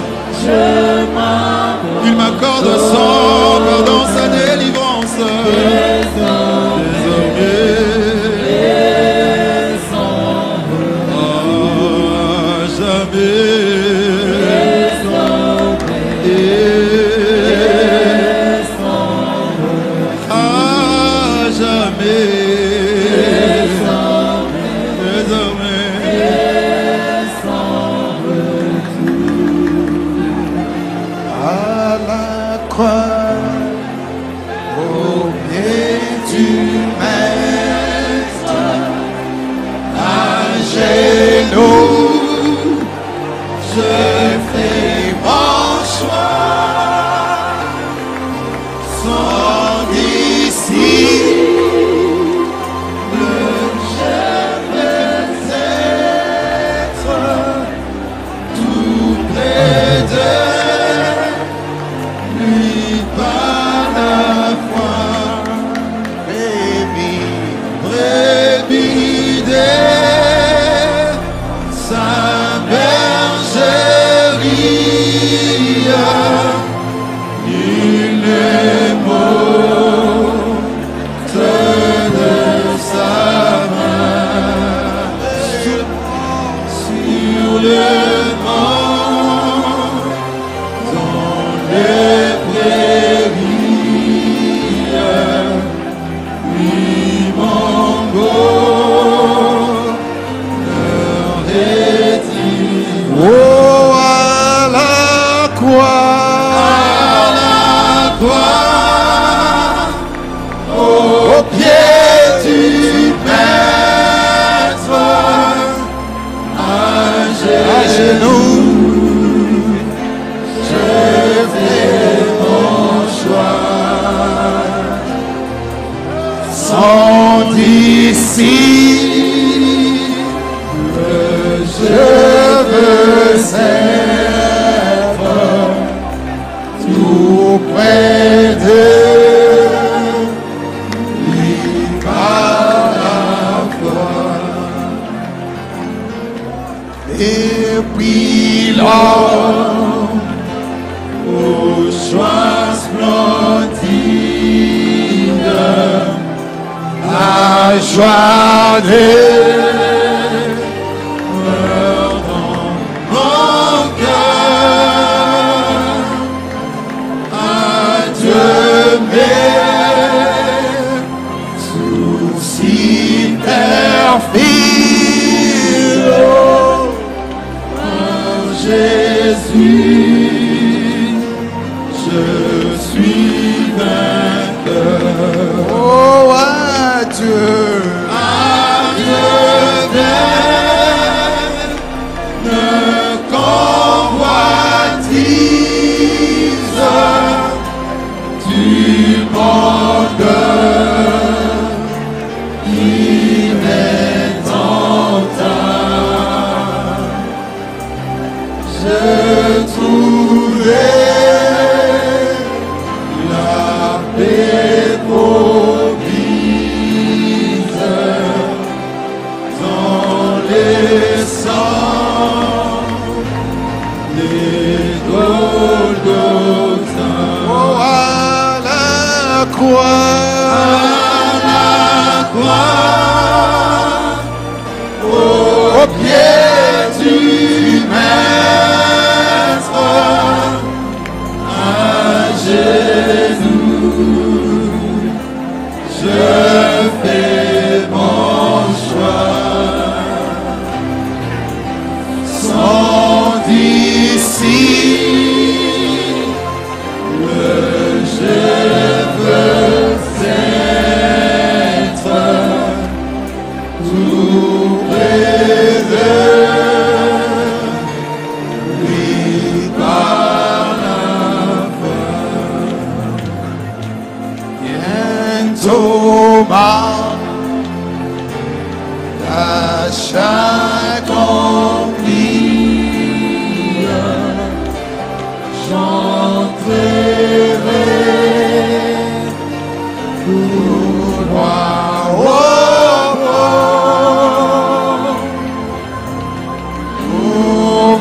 Il m'accorde son pardon, sa délivrance.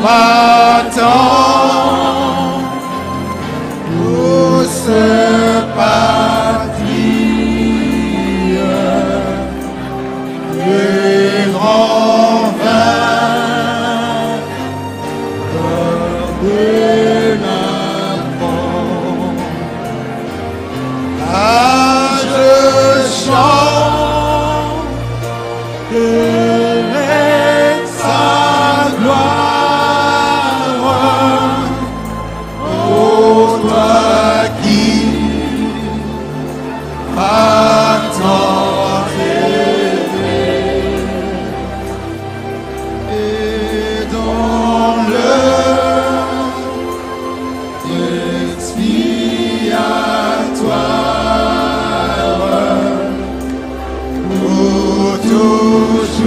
M'attends tous partir et en vain de l'amant. Ah, je chante avec sa gloire. Oh, toi qui attends et dans le expiatoire pour toujours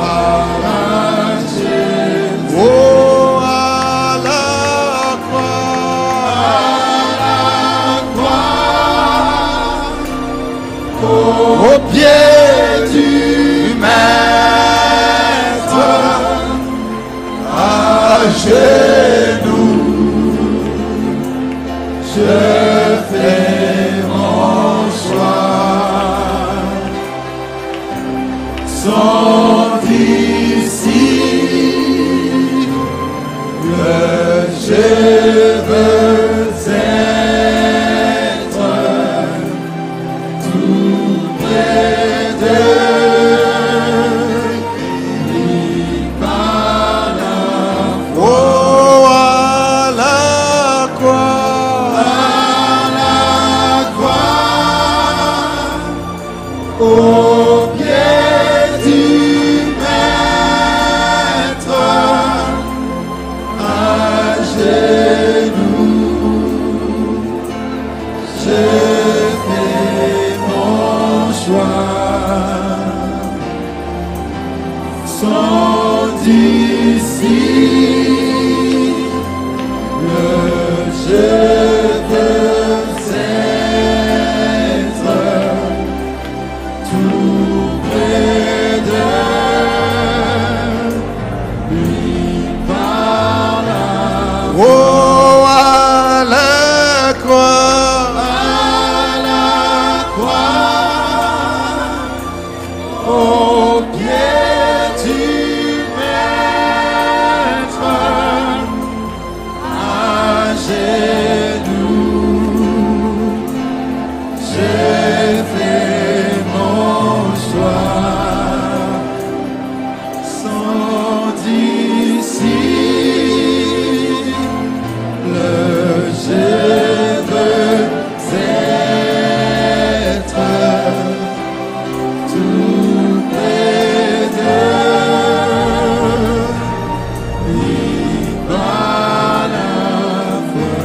arraché. Oh, à la croix, au pied du Maître, à genoux, je fais mon choix. Sans d'ici, je veux être tout près de lui par la foi. Oh, à la croix, au pied du Maître, à genoux, je fais mon choix. Sans d'ici, je veux être tout près de lui par la foi. Oh, à la croix, au pied du Maître, à genoux, j'ai fait mon choix. Sans d'ici, je veux être tout près de lui par la foi.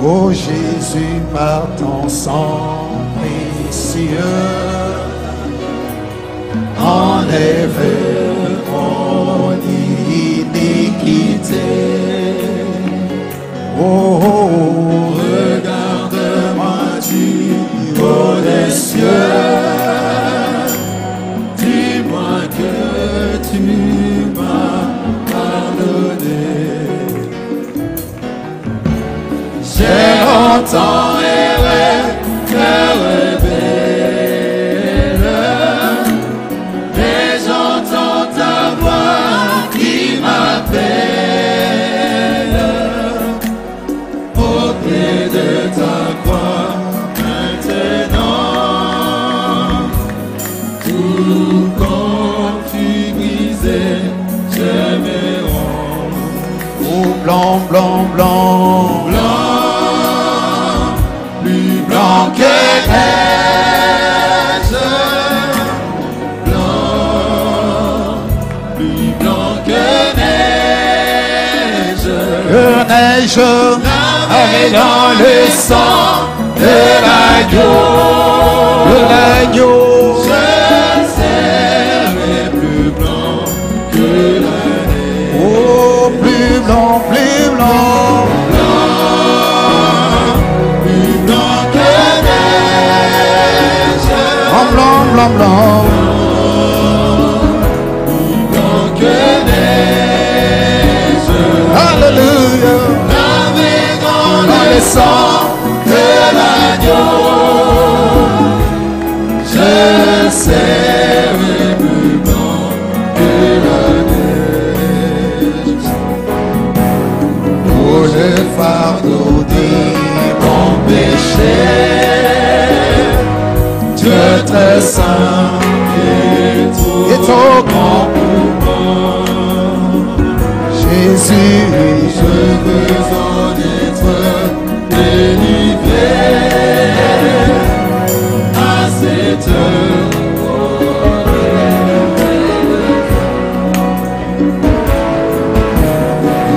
Oh Jésus, par ton sang précieux, enlève mon iniquité. Oh, regarde-moi du haut des cieux, dis-moi que tu m'as pardonné. J'ai longtemps erré, cœur rebelle, mais j'entends ta voix qui m'appelle. Au pied de ta croix, maintenant, tout comme tu brisais, je me rends. Oh, blanc, blanc, blanc, blanc, plus blanc que neige, blanc, plus blanc que neige, lavé dans le sang de l'agneau, je blanc, blanc, blanc. Alléluia. Dans le sang de l'agneau, je serai plus blanc que la neige. Pour le fardeau de mon péché, Dieu très saint est trop grand pour moi. Jésus, je veux en être délivré à cette heure.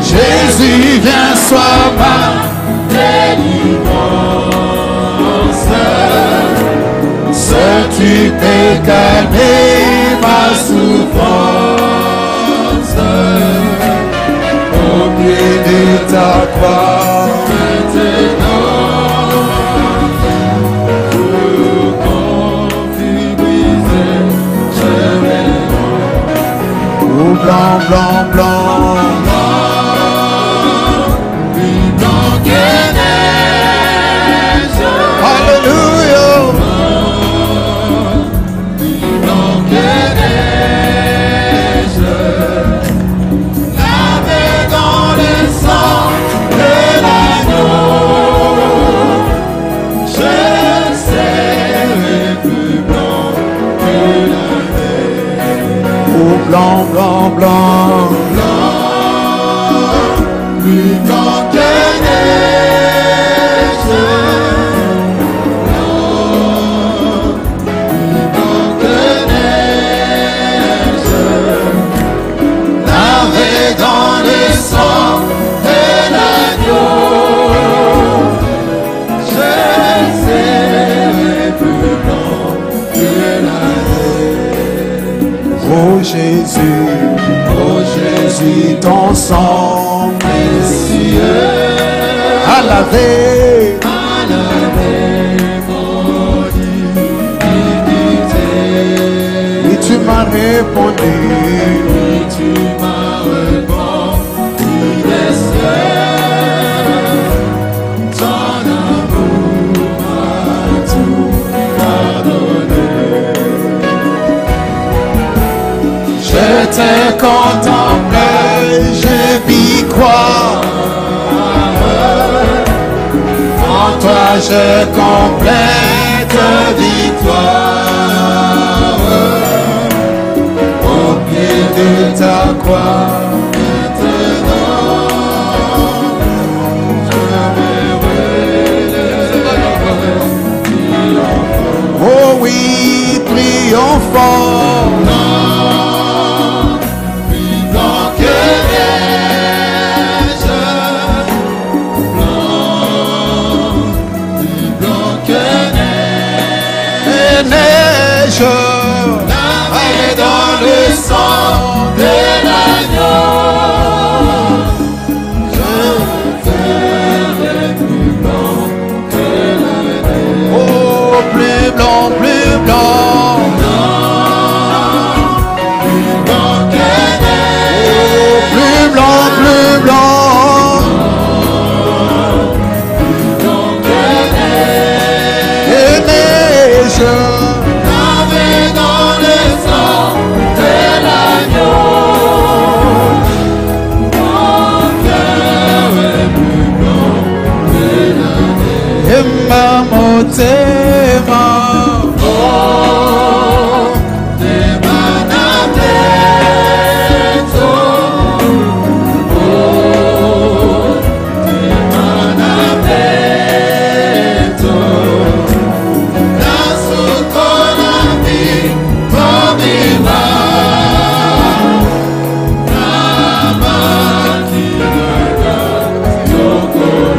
Jésus, viens, sois ma délivrance. Seul tu peux calmer ma souffrance. Au pied de ta croix, maintenant, quand tu brises, je vais. Oh, blanc, blanc, blanc. Blanc, blanc, blanc, blanc, plus blanc que neige. Blanc, plus blanc que neige. Lavé dans le sang de l'agneau, je serai plus blanc que la neige. Oh Jésus, ton sang précieux à laver mon iniquité. Et tu m'as répondu, des cieux, ton amour m'a tout pardonné. Je te contemple, je vis croire. En toi je complète victoire. Au pied de ta croix, maintenant, je vais oh oui, triomphant. Lavé dans le sang de l'agneau, je serai plus blanc que la neige. Oh, plus blanc, plus blanc. Plus blanc que neige. Oh, plus blanc, plus blanc. Plus blanc que neige. Et neige. Motema, oh, de manabeto, oh, de manabeto, la sukonami, pomima, na makinaga, yokoro.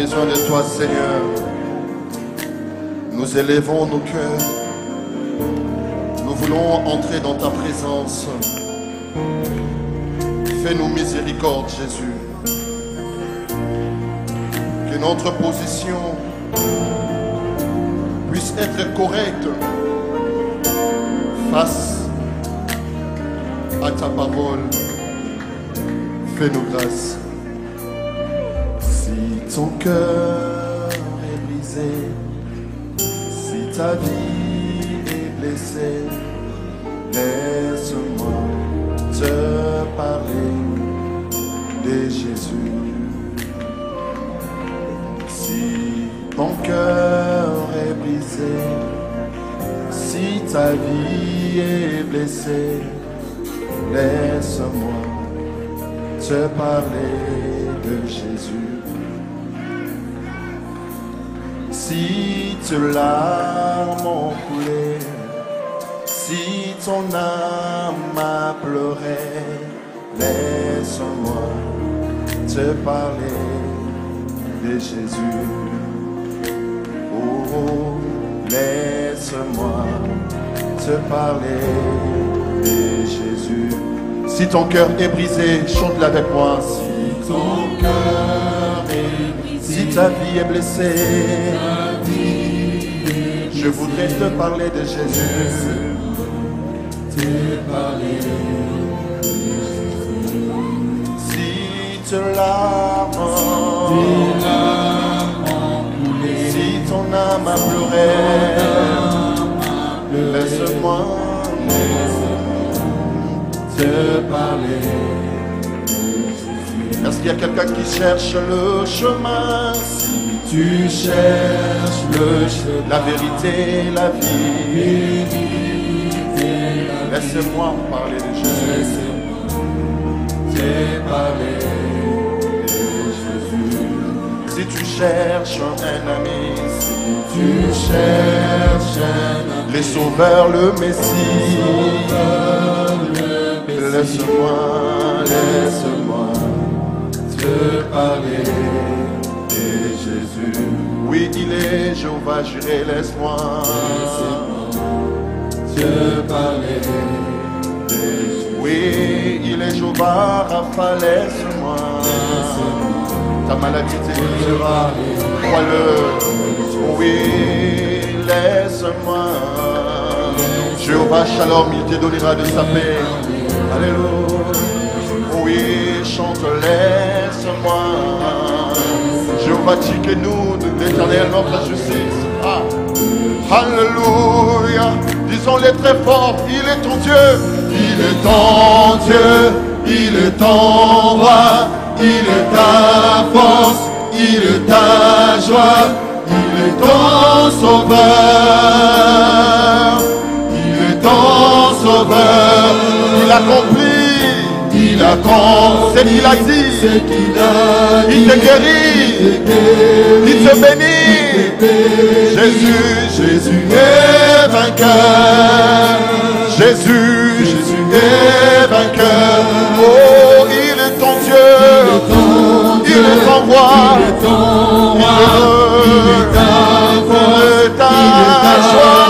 besoin de toi, Seigneur. Nous élevons nos cœurs. Nous voulons entrer dans ta présence. Fais-nous miséricorde, Jésus. Que notre position puisse être correcte face à ta parole. Fais-nous grâce. Si ton cœur est brisé, si ta vie est blessée, laisse-moi te parler de Jésus. Si ton cœur est brisé, si ta vie est blessée, laisse-moi te parler de Jésus. Si tes larmes ont coulé, si ton âme a pleuré, laisse-moi te parler de Jésus. Oh, laisse-moi te parler de Jésus. Si ton cœur est brisé, chante-le avec moi. Si ton cœur est brisé, si ta vie est blessée, je voudrais te parler de Jésus. Te parler de Jésus. Si tes larmes ont coulé, si ton âme a pleuré, laisse-moi te parler. Est-ce qu'il y a quelqu'un qui cherche le chemin? Si tu cherches le chemin, la vérité, la vie, laisse-moi parler de Jésus. Te parler de Jésus. Si tu cherches un ami, si tu cherches un ami, les sauveurs, le Messie, laisse-moi te parler de Jésus. Oui, il est Jéhovah Jireh, laisse-moi te parler de Jésus. Oui, il est Jéhovah Rapha, laisse-moi. Ta maladie t'écrira, crois-le. Oui, laisse-moi. Jéhovah Shalom, il te donnera de sa paix. Alléluia. Oui, chante, laisse-moi. Jéhovah Tchikenu, l'Éternel, notre justice. Ah. Alléluia. Disons-le très fort, il est ton Dieu. Il est ton Dieu, il est ton roi, il est ta force, il est ta joie, il est ton sauveur. Il est ton sauveur. Il accomplit, il accomplit ce qu'il a dit, il te guérit, il te bénit. Jésus est vainqueur. Jésus est vainqueur. Oh, il est ton Dieu, il est ton roi, il est ta joie,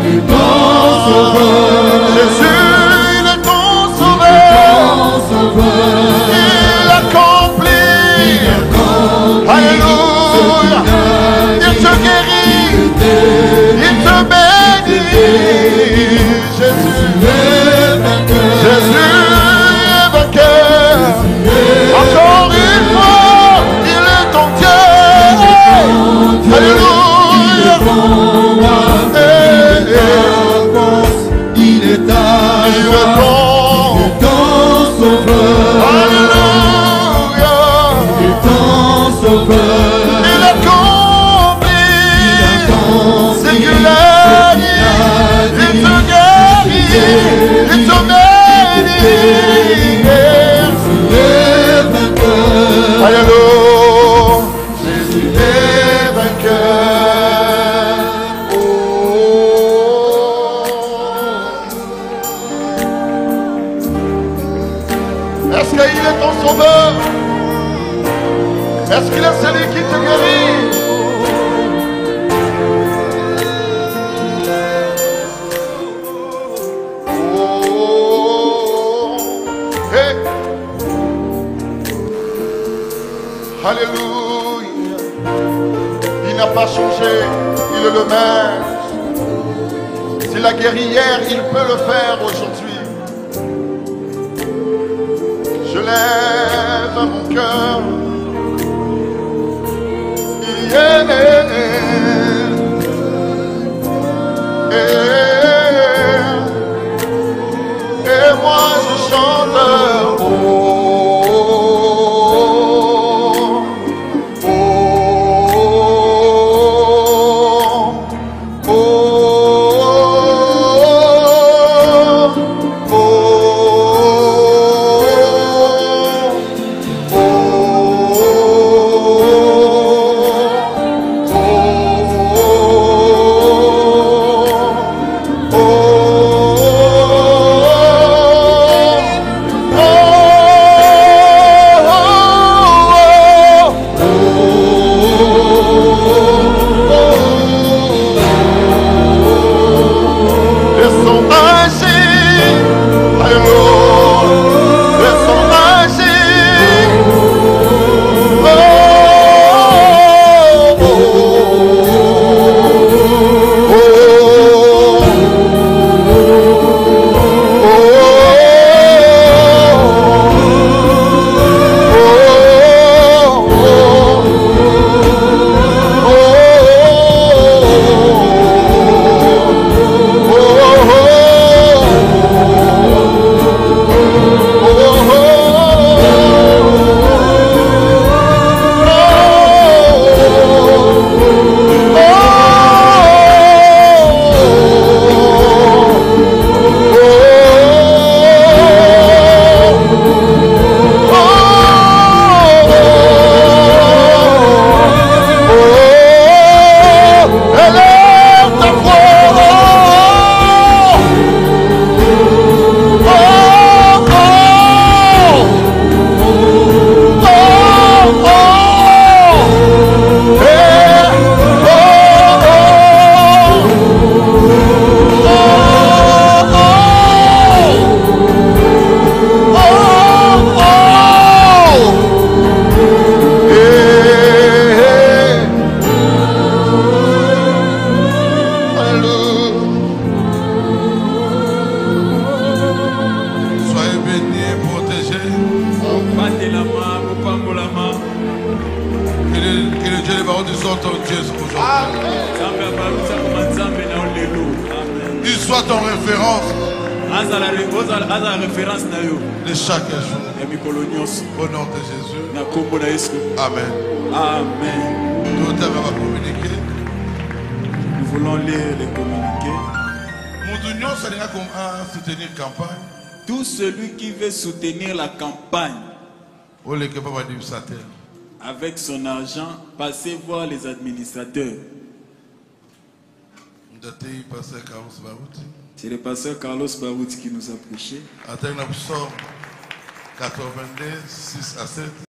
il est ton sauveur. Jésus, il est ton sauveur. Il accomplit. Alléluia. Il te guérit, il te bénit. Jésus est vainqueur. Jésus est vainqueur. Encore une fois, il est ton Dieu. Alléluia. Il est ta joie, ton sauveur. Alléluia. Il est ton sauveur. Il accomplit ce qu'il a dit. Il te guérit, il te bénit. Jésus est vainqueur. Alléluia. Jésus est vainqueur. Est-ce qu'il est ton sauveur? Est-ce qu'il est celui qui te guérit? Alléluia. Il n'a pas changé, il est le même. S'il a guéri hier, il peut le faire aujourd'hui. Je lève mon cœur. Et moi je chante. Il soit ton référence de chaque jour. Au nom de Jésus. Amen. Amen. Nous voulons lire les communiqués. Tout celui qui veut soutenir la campagne avec son argent, passez voir les administrateurs. C'est le pasteur Carlos Baout qui nous a prêché. 82, 6 à 7.